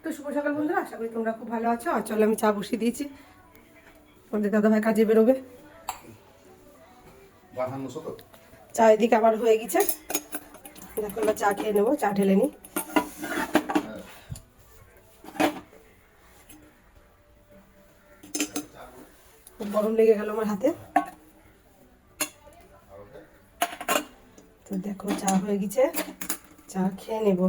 তো শুভ সকাল বন্ধুরা, আশা করি তোমরা খুব ভালো আছো। আর চলো আমি চা বসিয়ে দিয়েছি, আমাদের দাদাভাই কাজে বেরোবে। চা এদিকে আবার হয়ে গেছে, দেখো আমরা চা খেয়ে নেবো। চা ঢেলে নি। খুব গরম লেগে গেল আমার হাতে। তো দেখো চা হয়ে গেছে, চা খেয়ে নেব।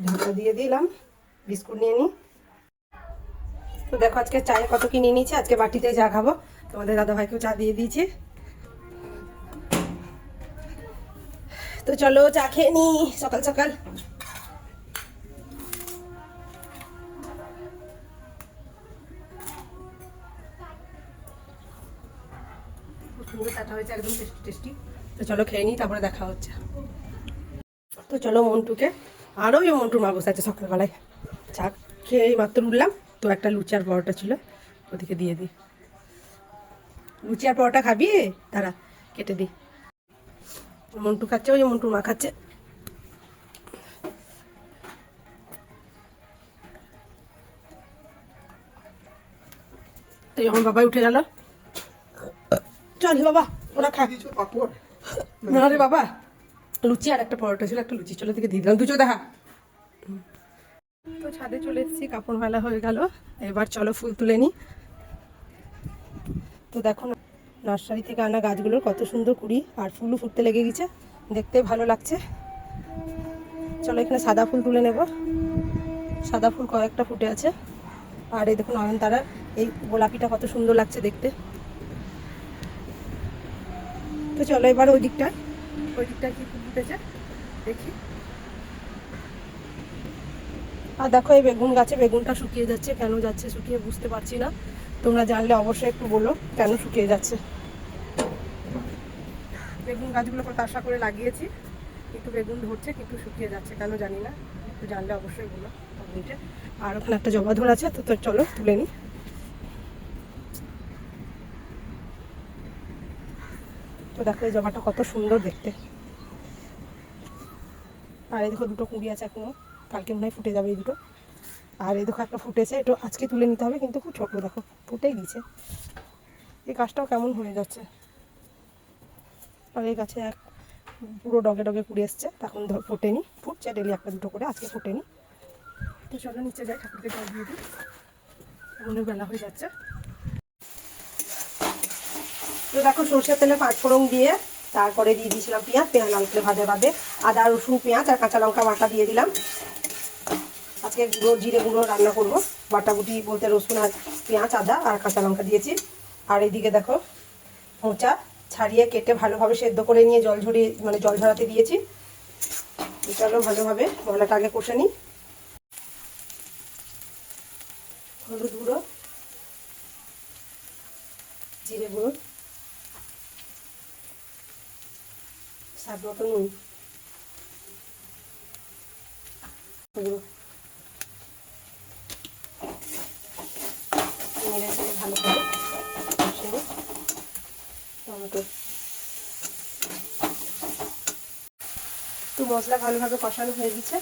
ঢাকা দিয়ে দিলাম, বিস্কুট নিয়ে নিই। তো দেখো আজকে চায়ে কত কি নিয়ে নিয়েছি, আজকে বাটিতে চা খাবো। তোমাদের দাদাভাইকেও চা দিয়ে দিয়েছি। তো চলো চা খেয়ে নি সকাল সকাল। চাটা হয়েছে একদম টেস্টি টেস্টি। তো চলো খেয়ে নিই, তারপরে দেখা হচ্ছে। তো চলো মন্টুকে, আরও মন্টুর মা বসে আছে সকালবেলায়। চা খেয়ে মাত্র উঠলাম, তো একটা লুচি আর পরোটা ছিল, ওদিকে দিয়ে দিই। লুচি আর পরোটা খাবি? তারা কেটে দিই। মন্টু খাচ্ছে, ওই মন্টুর মা খাচ্ছে। তো যখন বাবাই উঠে গেল, চল বাবা ওরা খা। না রে বাবা, লুচি আর একটা পরোটা ছিল, একটা লুচি চলে থেকে দিয়ে দিলাম। দুচো দেখা। তো ছাদে চলে এসেছি, কাপড় মেলা হয়ে গেল। এবার চলো ফুল তুলে নিই। তো দেখো নার্সারি থেকে আনা গাছগুলোর কত সুন্দর কুড়ি আর ফুলও ফুটতে লেগে গেছে, দেখতে ভালো লাগছে। চলো এখানে সাদা ফুল তুলে নেব। সাদা ফুল কয়েকটা ফুটে আছে। আর এই দেখুন নয়নতারা, এই গোলাপিটা কত সুন্দর লাগছে দেখতে। তো চলো এবার ওই দিকটায় কি ফুল ফুটেছে দেখি। আর দেখো এই বেগুন গাছে বেগুনটা শুকিয়ে যাচ্ছে, কেন যাচ্ছে শুকিয়ে বুঝতে পারছি না। তোমরা জানলে অবশ্যই একটু বলো কেন শুকিয়ে যাচ্ছে। বেগুন গাছগুলো কত আশা করে লাগিয়েছি, কিন্তু বেগুন ধরছে কিন্তু শুকিয়ে যাচ্ছে, কেন জানি না। একটু জানলে অবশ্যই বলো কমেন্টে। আর ওখানে একটা জবা ধর আছে, তো চলো তুলে নিই। তো দেখো এই জবাটা কত সুন্দর দেখতে। আর এই দেখো দুটো কুঁড়ি আছে এখনো, কালকে মনে হয় ফুটে যাবে এই দুটো। আর এই দেখো একটা ফুটেছে, এটা আজকে তুলে নিতে হবে, কিন্তু খুব ছোটো দেখো ফুটেই দিয়েছে। এই গাছটাও কেমন হয়ে যাচ্ছে। আর এই গাছে এক পুরো ডগে ডগে কুড়ি এসছে, তখন ধর ফোটেনি, ফুটছে ডেলি একটা দুটো করে, আজকে ফোটেনি। তো চলো নিচে যাই, ঠাকুরকে জল দিয়ে দিই, অনেক বেলা হয়ে যাচ্ছে। তো দেখো সরষের তেলে পাঁচফোড়ন দিয়ে তারপরে দিয়ে দিয়েছিলাম পেঁয়াজ লাল করে ভাজা বাদে আদা রসুন পেঁয়াজ আর কাঁচা লঙ্কা বাটা দিয়ে দিলাম। আজকে গুঁড়ো জিরে গুঁড়ো রান্না করবো, বাটাবুটি বলতে রসুন আর পেঁয়াজ আদা আর কাঁচা লঙ্কা দিয়েছি। আর এইদিকে দেখো মোচা ছাড়িয়ে কেটে ভালোভাবে সেদ্ধ করে নিয়ে জল ঝরিয়ে মানে জল ঝরাতে দিয়েছি। চলো ভালোভাবে মশলাটা আগে কষে নিই। হলুদ গুঁড়ো, জিরে গুঁড়ো, স্বাদ মতো নুন, নেড়ে চেড়ে ভালো করে কষে নিই। টমেটো, তো মশলা ভালোভাবে কষানো হয়ে গেছে,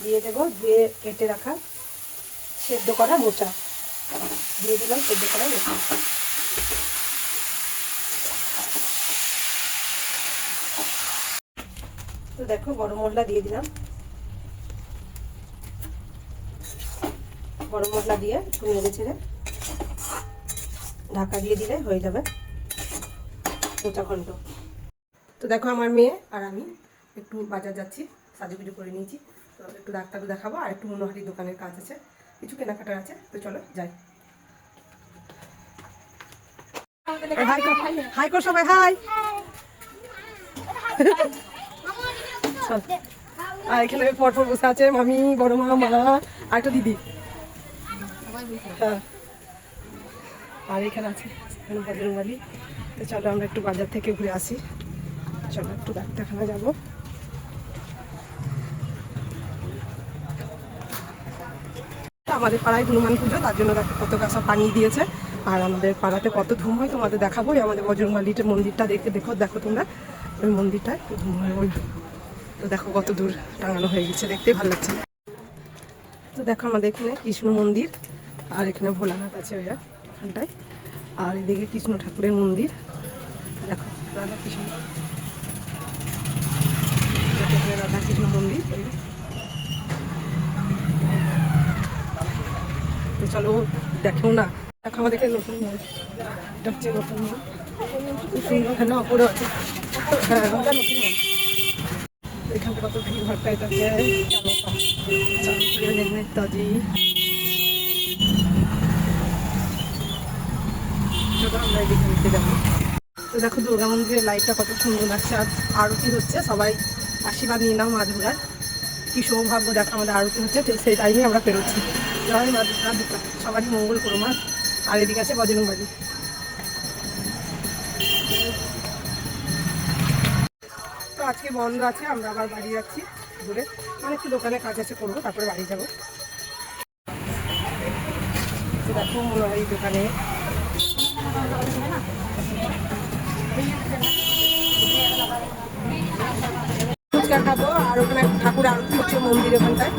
দিয়ে দেবো ধুয়ে কেটে রাখা সেদ্ধ করা মোচা, দিয়ে দিলাম সেদ্ধ করা মোচা। তো দেখো গরম মশলা দিয়ে দিলাম, গরম মশলা দিয়ে একটু নেড়ে ছেড়ে ঢাকা দিয়ে দিলে হয়ে যাবে মোচা ঘন্ট। তো দেখো আমার মেয়ে আর আমি একটু বাজার যাচ্ছি, সাজুগুজু করে নিয়েছি। তো একটু ডাক্তার দেখাবো আর একটু মনোহারির দোকানের কাজ আছে, কিছু কেনাকাটার আছে। তো চলো যাই। হাই কর সবাই, হাই। আর এখানে পরপর বসে আছে মামি, বড় মা, মা আর একটা দিদি। হ্যাঁ, আর এখানে আছে বজরংবলী। তো চলো আমরা একটু বাজার থেকে ঘুরে আসি। চলো একটু ডাক্তারখানা যাবো। আমাদের পাড়ায় হনুমান পুজো, তার জন্য দেখো কত গাছা পানি দিয়েছে। আর আমাদের পাড়াতে কত ধুম হয় তোমাদের দেখাবো। আমাদের বজরংবলীর মন্দিরটা দেখো তোমরা, ওই মন্দিরটায় ধুম হয় ওই। তো দেখো কত দূর টাঙানো হয়ে গেছে, দেখতেই ভালো লাগছে। তো দেখো আমাদের এখানে কৃষ্ণ মন্দির, আর এখানে ভোলানাথ আছে ওইটা এখানটায়, আর এদিকে কৃষ্ণ ঠাকুরের মন্দির। দেখো রাধা কৃষ্ণ, রাধা কৃষ্ণ মন্দির। তো চলো দেখো না, দেখো আমাদের এখানে নতুন মোড়, এটা হচ্ছে নতুন মোড়, খুব সুন্দর। এখানে অপরও আছে, হ্যাঁ ওটা নতুন মোড়। এখানটা কত ভিড় ভাড়টা, এটা হচ্ছে নেতাজি। আমরা এদিকে নিতে যাবো। তো দেখো দুর্গা মন্দিরের লাইটটা কত সুন্দর লাগছে, আর আরতি হচ্ছে, সবাই আশীর্বাদ নিয়ে নাও মা দুর্গার। কি সৌভাগ্য, দেখো আমাদের আরতি হচ্ছে, ঠিক সেই টাইমে আমরা পেরোচ্ছি। জয় মা দুর্গা, সবারই মঙ্গল করো মা। আর এদিকে আছে বজরংবালী। তো আজকে বন্ধ আছে, আমরা আবার বাড়ি যাচ্ছি ঘুরে, মানে একটু দোকানে কাজ আছে করবো, তারপরে বাড়ি যাবো। তো দেখো এই দোকানে ফুচকা খাবো, আর ওখানে ঠাকুর আরতি হচ্ছে মন্দির, ওখানটায়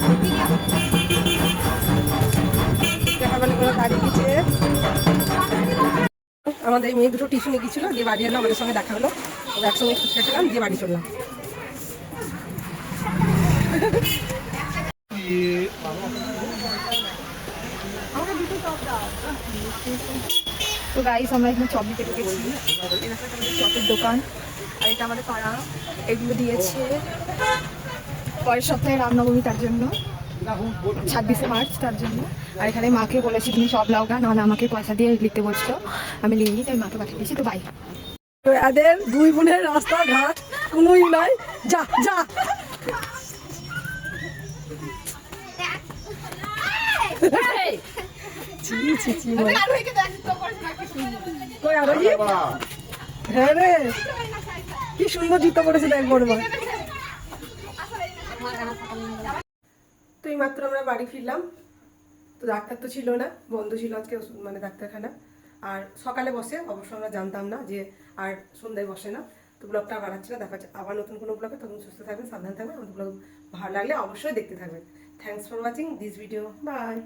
দেখাবেন করে দাঁড়িয়েছে। আমাদের এই মেয়ে দুটো টিউশনে গিয়েছিল, দিয়ে বাড়ি এলো, আমাদের সঙ্গে দেখা হলো, একসঙ্গে ফুচকা খেলাম, দিয়ে বাড়ি চললাম। তো গাইস আমরা এখানে চপ দিতে ঢুকেছি, চপের দোকান, আর এটা আমাদের পাড়া। এগুলো দিয়েছে পরের সপ্তাহে রামনবমী, তার জন্য 26শে মার্চ, তার জন্য। আর এখানে মাকে বলেছি তুমি সব লাউগা, না আমাকে পয়সা দিয়ে লিখতে বলছো, আমি লিখিনি, তাই মাকে পাঠিয়ে দিয়েছি। তো বাই। তো এদের দুই বোনের রাস্তাঘাট কোনোই নাই, যা যা। হ্যাঁ রে, কি সুন্দর জুতো পড়েছে দেখ বড়। তো এই মাত্র আমরা বাড়ি ফিরলাম। তো ডাক্তার তো ছিল না, বন্ধ ছিল আজকে মানে ডাক্তারখানা। আর সকালে বসে, অবশ্য আমরা জানতাম না যে, আর সন্ধ্যায় বসে না। তো ব্লগটা বাড়াচ্ছি না, দেখা যাচ্ছে আবার নতুন কোনো ব্লগে। তখন সুস্থ থাকবেন, সাবধান থাকবেন। আমাদের ব্লগ ভালো লাগলে অবশ্যই দেখতে থাকবেন। Thanks for watching this video, by.